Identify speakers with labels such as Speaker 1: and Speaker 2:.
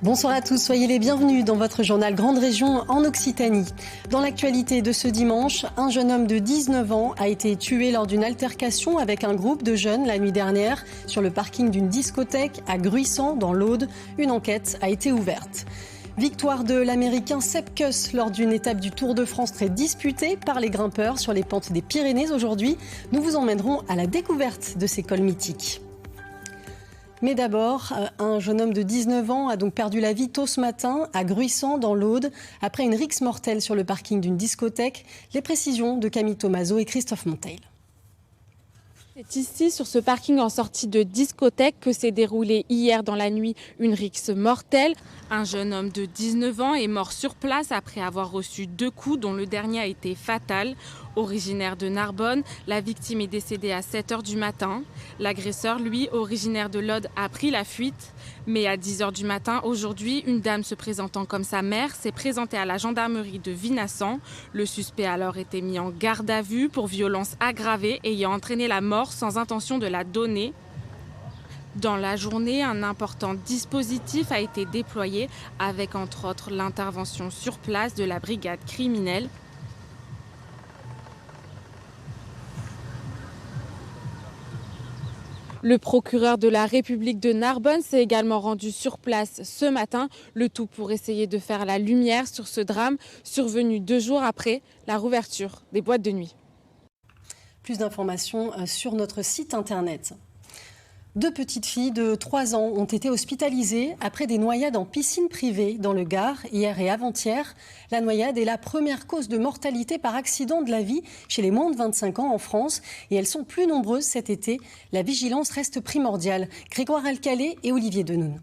Speaker 1: Bonsoir à tous, soyez les bienvenus dans votre journal Grande Région en Occitanie. Dans l'actualité de ce dimanche, un jeune homme de 19 ans a été tué lors d'une altercation avec un groupe de jeunes la nuit dernière sur le parking d'une discothèque à Gruissant dans l'Aude. Une enquête a été ouverte. Victoire de l'Américain Sepp Kuss lors d'une étape du Tour de France très disputée par les grimpeurs sur les pentes des Pyrénées aujourd'hui. Nous vous emmènerons à la découverte de ces cols mythiques. Mais d'abord, un jeune homme de 19 ans a donc perdu la vie tôt ce matin à Gruissant dans l'Aude après une rixe mortelle sur le parking d'une discothèque. Les précisions de Camille Tomaso et Christophe Monteil.
Speaker 2: C'est ici, sur ce parking en sortie de discothèque, que s'est déroulée hier dans la nuit une rixe mortelle. Un jeune homme de 19 ans est mort sur place après avoir reçu 2 coups dont le dernier a été fatal. Originaire de Narbonne, la victime est décédée à 7h du matin. L'agresseur, lui, originaire de l'Aude, a pris la fuite. Mais à 10h du matin, aujourd'hui, une dame se présentant comme sa mère s'est présentée à la gendarmerie de Vinassan. Le suspect a alors été mis en garde à vue pour violence aggravée ayant entraîné la mort sans intention de la donner. Dans la journée, un important dispositif a été déployé avec entre autres l'intervention sur place de la brigade criminelle. Le procureur de la République de Narbonne s'est également rendu sur place ce matin, le tout pour essayer de faire la lumière sur ce drame survenu 2 jours après la rouverture des boîtes de nuit.
Speaker 1: Plus d'informations sur notre site internet. 2 petites filles de 3 ans ont été hospitalisées après des noyades en piscine privée dans le Gard hier et avant-hier. La noyade est la première cause de mortalité par accident de la vie chez les moins de 25 ans en France et elles sont plus nombreuses cet été. La vigilance reste primordiale. Grégoire Alcalé et Olivier Denoun.